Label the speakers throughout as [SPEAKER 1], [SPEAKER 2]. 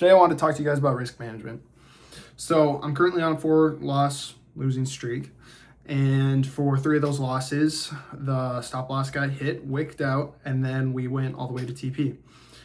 [SPEAKER 1] Today I want to talk to you guys about risk management. So I'm currently on a 4-loss losing streak, and for 3 of those losses, the stop loss got hit, wicked out, and then we went all the way to TP.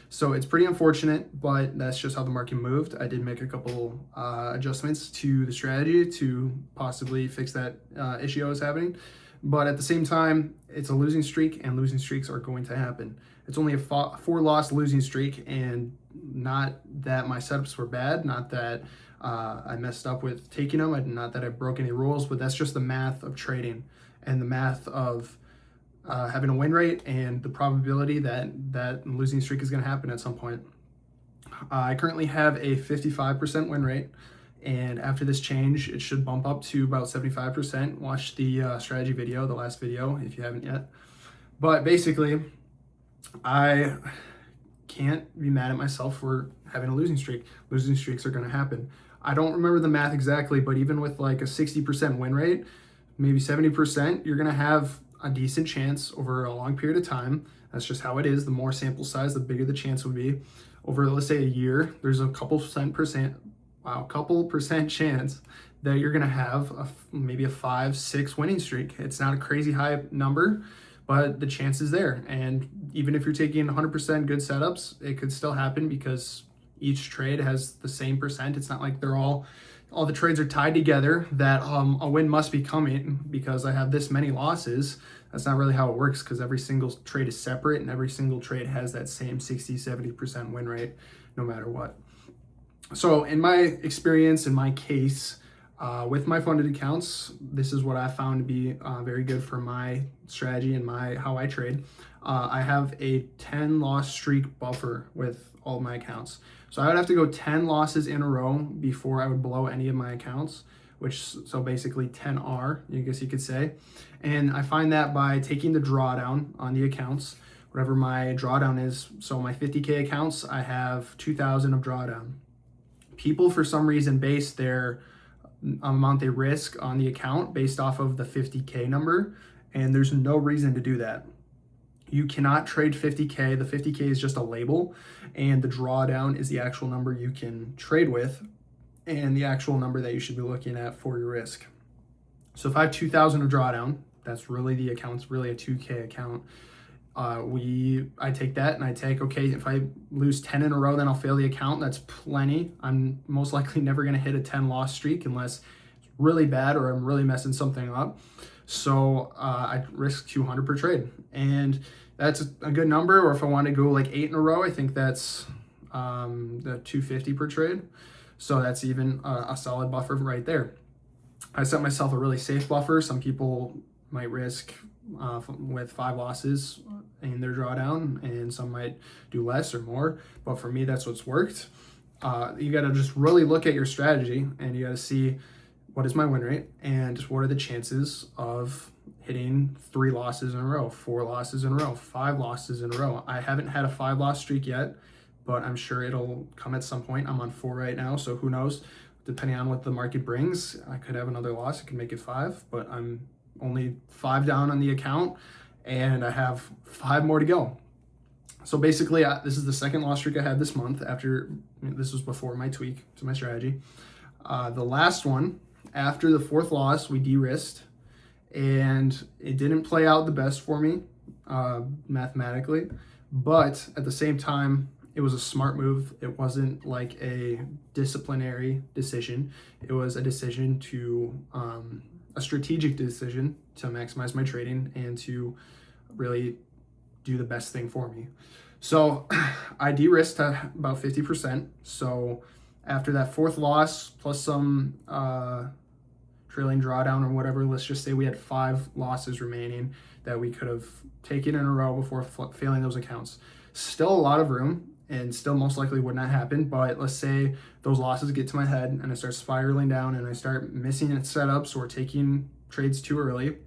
[SPEAKER 1] So it's pretty unfortunate, but that's just how the market moved. I did make a couple adjustments to the strategy to possibly fix that issue I was having. But at the same time, it's a losing streak, and losing streaks are going to happen. It's only a 4-loss losing streak, and not that my setups were bad, not that I messed up with taking them, not that I broke any rules, but that's just the math of trading and the math of having a win rate and the probability that that losing streak is going to happen at some point. I currently have a 55% win rate, and after this change, it should bump up to about 75%. Watch the strategy video, the last video, if you haven't yet. But basically, I can't be mad at myself for having a losing streak. Losing streaks are going to happen. I don't remember the math exactly, but even with like a 60% win rate, maybe 70%, you're going to have a decent chance over a long period of time. That's just how it is. The more sample size, the bigger the chance would be. Over, let's say, a year, there's a couple percent chance that you're going to have maybe a 5-6 winning streak. It's not a crazy high number, but the chance is there. And even if you're taking 100% good setups, it could still happen because each trade has the same percent. It's not like they're all the trades are tied together that a win must be coming because I have this many losses. That's not really how it works, because every single trade is separate and every single trade has that same 60-70% win rate no matter what. So in my experience, in my case, with my funded accounts, this is what I found to be very good for my strategy and how I trade. I have a 10-loss streak buffer with all of my accounts. So I would have to go 10 losses in a row before I would blow any of my accounts, so basically 10R, I guess you could say. And I find that by taking the drawdown on the accounts, whatever my drawdown is. So my 50K accounts, I have 2,000 of drawdown. People, for some reason, base their amount they risk on the account based off of the 50K number, and there's no reason to do that. You cannot trade 50K. The 50K is just a label, and the drawdown is the actual number you can trade with and the actual number that you should be looking at for your risk. So if I have 2,000 of drawdown, that's really the account's really a 2K account. I take that and I take, okay, if I lose 10 in a row, then I'll fail the account. That's plenty. I'm most likely never going to hit a 10-loss streak unless it's really bad or I'm really messing something up. So I risk 200 per trade, and that's a good number. Or if I want to go like 8 in a row, I think that's the 250 per trade. So that's even a solid buffer right there. I set myself a really safe buffer. Some people might risk with 5 losses in their drawdown, and some might do less or more. But for me, that's what's worked. You got to just really look at your strategy, and you got to see what is my win rate and what are the chances of hitting 3 losses in a row, 4 losses in a row, 5 losses in a row. I haven't had a 5-loss streak yet, but I'm sure it'll come at some point. I'm on 4 right now, so who knows? Depending on what the market brings, I could have another loss. I could make it 5, but I'm only 5 down on the account, and I have 5 more to go. So basically, this is the 2nd loss streak I had this month. This was before my tweak to my strategy. The last one, after the 4th loss, we de-risked, and it didn't play out the best for me mathematically, but at the same time, it was a smart move. It wasn't like a disciplinary decision. It was a decision a strategic decision to maximize my trading and to really do the best thing for me. So I de-risked about 50%. So after that 4th loss, plus some trailing drawdown or whatever, let's just say we had 5 losses remaining that we could have taken in a row before failing those accounts. Still a lot of room, and still most likely would not happen, but let's say those losses get to my head and I start spiraling down and I start missing setups or taking trades too early.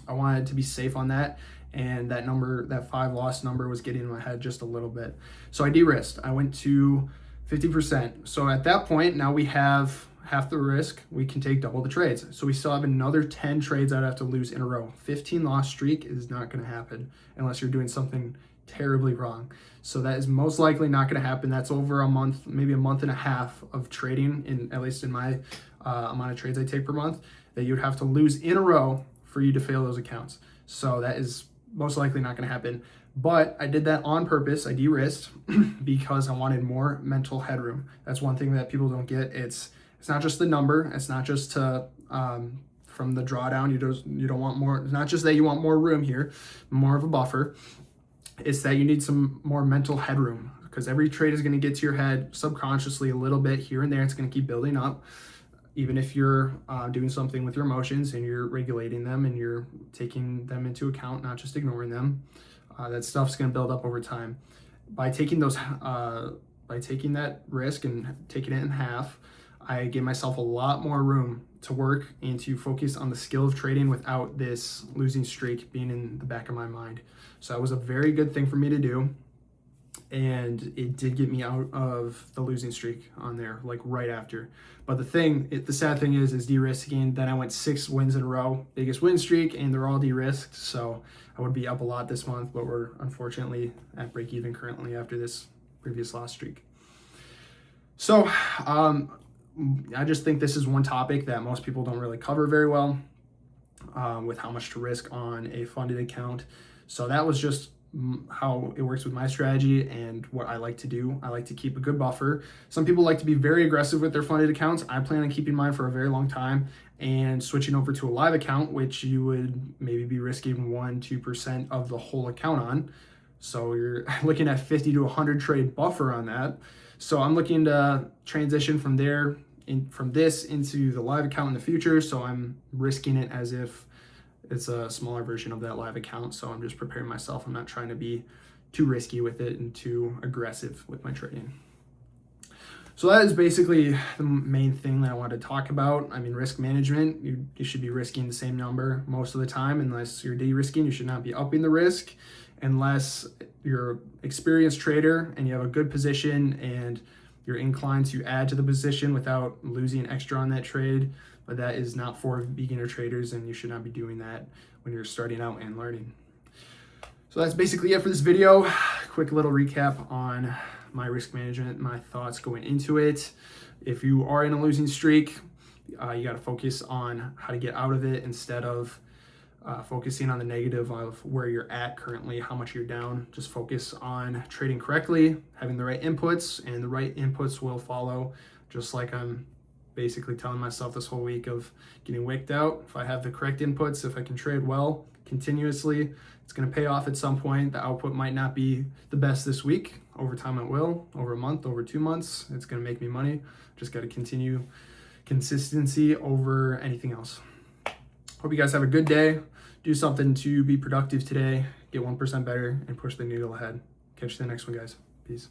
[SPEAKER 1] I wanted to be safe on that, and that 5-loss number was getting in my head just a little bit. So I de-risked. I went to 50%. So at that point, now we have half the risk. We can take double the trades. So we still have another 10 trades I'd have to lose in a row. 15-loss streak is not going to happen unless you're doing something terribly wrong. So that is most likely not going to happen. That's over a month, maybe a month and a half of trading, in at least in my amount of trades I take per month, that you'd have to lose in a row for you to fail those accounts. So that is most likely not going to happen. But I did that on purpose. I de-risked because I wanted more mental headroom. That's one thing that people don't get. It's not just the number. It's not just to from the drawdown. You don't want more. It's not just that you want more room here, more of a buffer. It's that you need some more mental headroom, because every trade is going to get to your head subconsciously a little bit here and there. It's going to keep building up. Even if you're doing something with your emotions and you're regulating them and you're taking them into account, not just ignoring them, that stuff's going to build up over time. By taking that risk and taking it in half, I gave myself a lot more room to work and to focus on the skill of trading without this losing streak being in the back of my mind. So that was a very good thing for me to do. And it did get me out of the losing streak on there, like right after. But the sad thing is de-risking. Then I went 6 wins in a row, biggest win streak, and they're all de-risked. So I would be up a lot this month, but we're unfortunately at break even currently after this previous loss streak. So I just think this is one topic that most people don't really cover very well, with how much to risk on a funded account. So that was just how it works with my strategy and what I like to do. I like to keep a good buffer. Some people like to be very aggressive with their funded accounts. I plan on keeping mine for a very long time and switching over to a live account, which you would maybe be risking 1-2% of the whole account on. So you're looking at 50 to 100 trade buffer on that. So I'm looking to transition from this into the live account in the future. So I'm risking it as if it's a smaller version of that live account. So I'm just preparing myself. I'm not trying to be too risky with it and too aggressive with my trading. So that is basically the main thing that I wanted to talk about. I mean, risk management, you should be risking the same number most of the time. Unless you're de-risking, you should not be upping the risk. Unless you're an experienced trader and you have a good position and you're inclined to add to the position without losing extra on that trade. But that is not for beginner traders, and you should not be doing that when you're starting out and learning. So that's basically it for this video. Quick little recap on my risk management, my thoughts going into it. If you are in a losing streak, you got to focus on how to get out of it instead of focusing on the negative of where you're at currently, how much you're down. Just focus on trading correctly, having the right inputs, and the right inputs will follow, just like I'm basically telling myself this whole week of getting wicked out. If I have the correct inputs, if I can trade well continuously, it's going to pay off at some point. The output might not be the best this week. Over time it will. Over a month, over 2 months, it's going to make me money. Just got to continue consistency over anything else. Hope you guys have a good day. Do something to be productive today. Get 1% better and push the needle ahead. Catch you in the next one, guys. Peace.